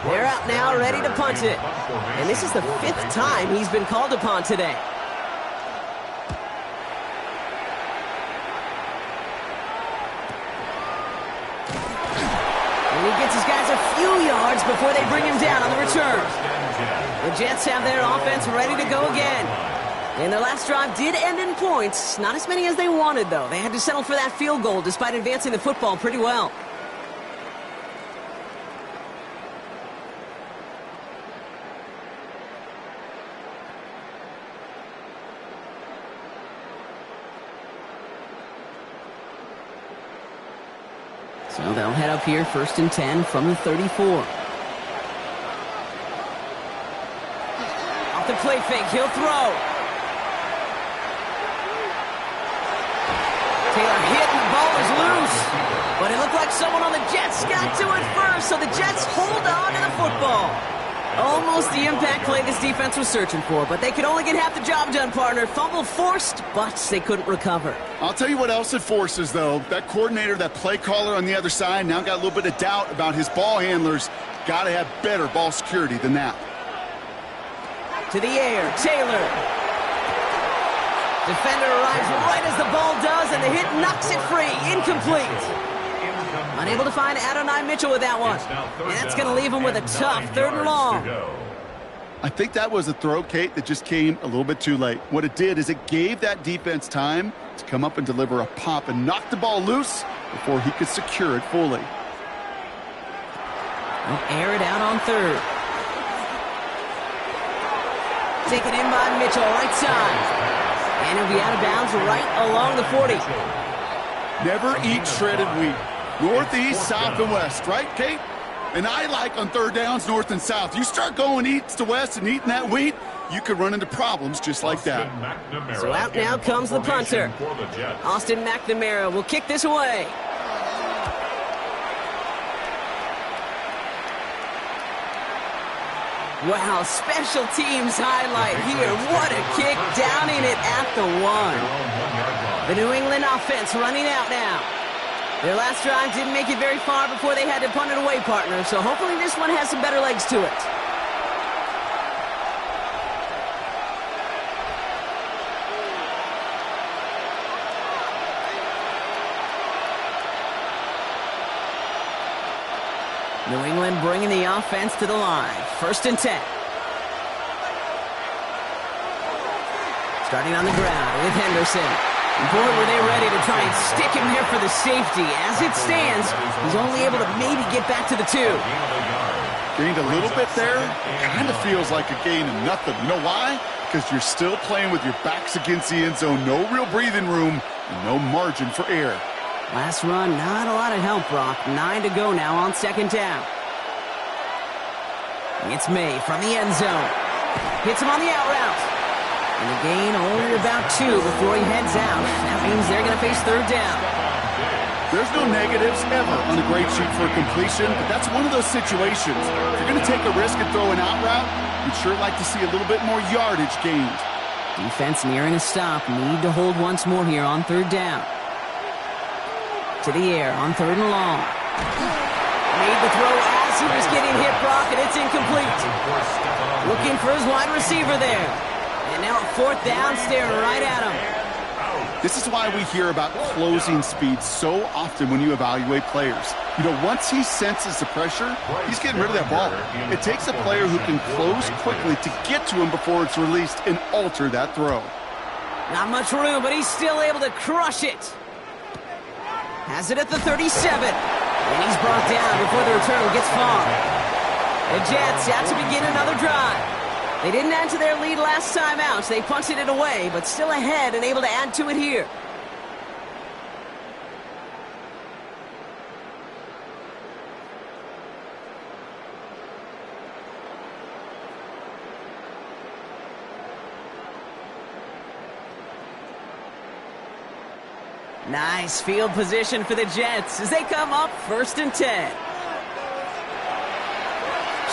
They're out now, ready to punt it. And this is the 5th time he's been called upon today. And he gets his guys a few yards before they bring him down on the return. The Jets have their offense ready to go again. And their last drive did end in points. Not as many as they wanted, though. They had to settle for that field goal despite advancing the football pretty well. So they'll head up here, 1st and 10 from the 34. Off the play fake, he'll throw. Taylor hit and the ball is loose. But it looked like someone on the Jets got to it first, so the Jets hold on to the football. Almost the impact play this defense was searching for, but they could only get half the job done, partner. Fumble forced, but they couldn't recover. I'll tell you what else it forces, though. That coordinator, that play caller on the other side, now got a little bit of doubt about his ball handlers. Got to have better ball security than that. To the air, Taylor. Defender arrives right as the ball does, and the hit knocks it free. Incomplete. Unable to find Adonai Mitchell with that one. And that's going to leave him with a tough 3rd and long. I think that was a throw, Kate, that just came a little bit too late. What it did is it gave that defense time to come up and deliver a pop and knock the ball loose before he could secure it fully. They'll air it out on 3rd. Taken in by Mitchell, right side. And he'll be out of bounds right along the 40. Never eat shredded wheat. Northeast, south, and west, right, Kate? And I like on 3rd downs, north and south. You start going east to west and eating that wheat, you could run into problems just like that. So out now comes the punter. Austin McNamara will kick this away. Wow, special teams highlight here. What a kick, downing it at the 1. The New England offense running out now. Their last drive didn't make it very far before they had to punt it away, partner, so hopefully this one has some better legs to it. New England bringing the offense to the line. 1st and 10. Starting on the ground with Henderson. Boy, were they ready to try and stick him here for the safety. As it stands, he's only able to maybe get back to the 2. Gained a little bit there. Kind of feels like a gain of nothing. You know why? Because you're still playing with your backs against the end zone. No real breathing room and no margin for error. Last run, not a lot of help, Brock. 9 to go now on 2nd down. It's May from the end zone. Hits him on the out route. And the gain only about 2 before he heads out. That means they're going to face 3rd down. There's no negatives ever on a great shoot for a completion, but that's one of those situations. If you're going to take a risk and throw an out route, you'd sure like to see a little bit more yardage gained. Defense nearing a stop. Need to hold once more here on third down. To the air on third and long. Made the throw as he was getting hit, Brock, and it's incomplete. Looking for his wide receiver there. And now a fourth down, staring right at him. This is why we hear about closing speed so often when you evaluate players. You know, once he senses the pressure, he's getting rid of that ball. It takes a player who can close quickly to get to him before it's released and alter that throw. Not much room, but he's still able to crush it. Has it at the 37. And he's brought down before the return gets far. The Jets have to begin another drive. They didn't add to their lead last time out. They punted it away, but still ahead and able to add to it here. Nice field position for the Jets as they come up 1st and 10.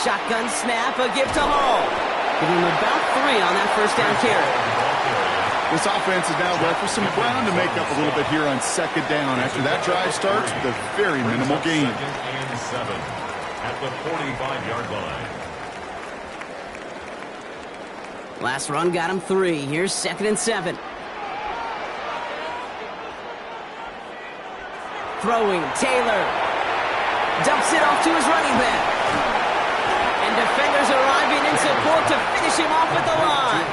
Shotgun snap, a give to Hall. Giving him about 3 on that first down carry. This offense is now left with some ground to make up a little bit here on 2nd down after that drive starts with a very minimal gain. 2nd and 7 at the 45-yard line. Last run got him 3. Here's 2nd and 7. Throwing, Taylor. Dumps it off to his running back. And defenders arriving in support to finish him off at the line.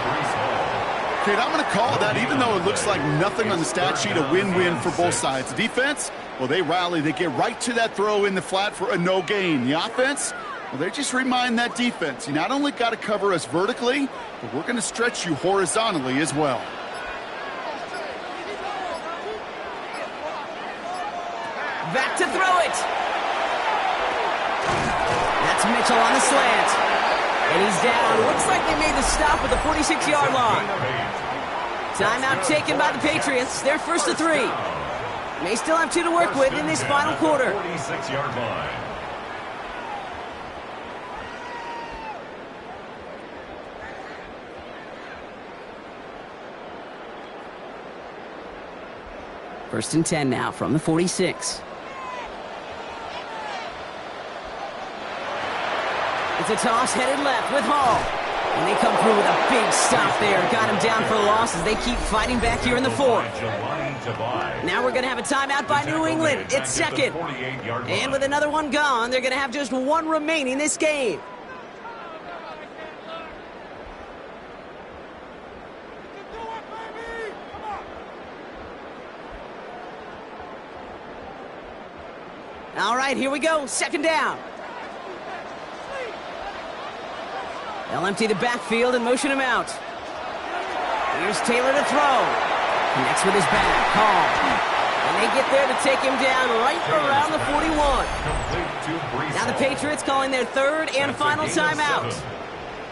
Kate, I'm going to call that, even though it looks like nothing on the stat sheet, a win-win for both sides. The defense, well, they rally. They get right to that throw in the flat for a no gain. The offense, well, they just remind that defense, you not only got to cover us vertically, but we're going to stretch you horizontally as well. Back to throw it. That's Mitchell on the slant. And he's down. Looks like they made the stop at the 46-yard line. Timeout taken by the Patriots. They're 1st to 3. May still have 2 to work with in this final quarter. 46-yard line. First and 10 now from the 46. It's a toss headed left with Hall. And they come through with a big stop there. Got him down for a loss as they keep fighting back here in the 4th. Now we're going to have a timeout by New England. It's 2nd. And with another one gone, they're going to have just 1 remaining this game. All right, here we go. 2nd down. They'll empty the backfield and motion him out. Here's Taylor to throw. Connects with his back. Hall. And they get there to take him down right around the 41. Now the Patriots calling their 3rd and final timeout.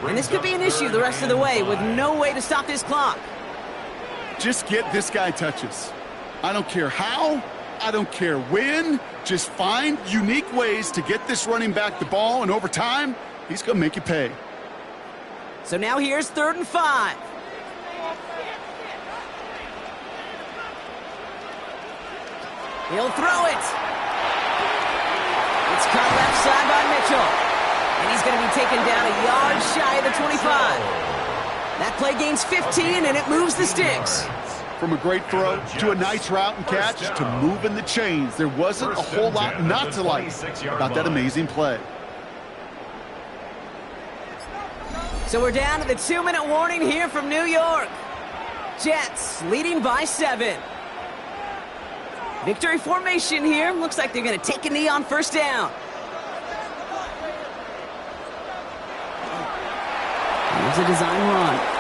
And this could be an issue the rest of the way with no way to stop this clock. Just get this guy touches. I don't care how. I don't care when. Just find unique ways to get this running back the ball, and over time, he's going to make you pay. So now here's 3rd and 5. He'll throw it. It's caught left side by Mitchell. And he's going to be taken down a yard shy of the 25. That play gains 15, and it moves the sticks. From a great throw to a nice route and catch to moving the chains, there wasn't a whole lot not to like about that amazing play. So we're down to the 2-minute warning here from New York. Jets leading by 7. Victory formation here. Looks like they're going to take a knee on 1st down. Here's a design run.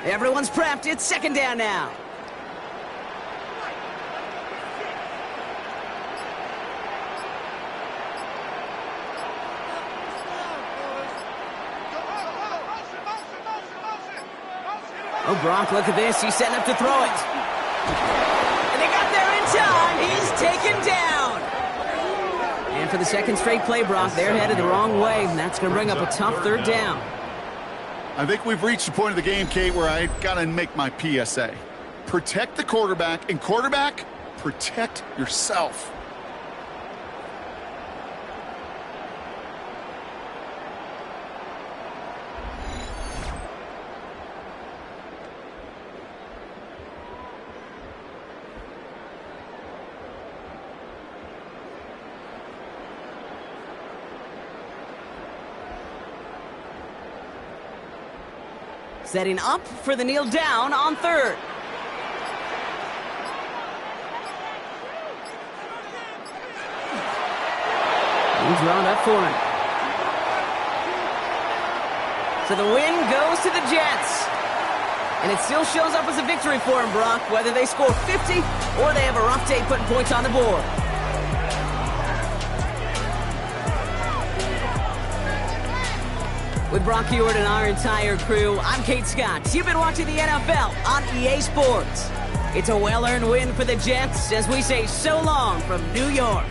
Everyone's prepped. It's 2nd down now. Oh, Brock, look at this. He's setting up to throw it. And they got there in time. He's taken down. And for the second straight play, Brock, they're headed the wrong way. And that's going to bring up a tough third down. I think we've reached the point of the game, Kate, where I got to make my PSA. Protect the quarterback, and quarterback, protect yourself. Setting up for the kneel down on third. He's wound up for him. So the win goes to the Jets. And it still shows up as a victory for them, Brock, whether they score 50 or they have a rough day putting points on the board. With Brock Hewitt and our entire crew, I'm Kate Scott. You've been watching the NFL on EA Sports. It's a well-earned win for the Jets as we say so long from New York.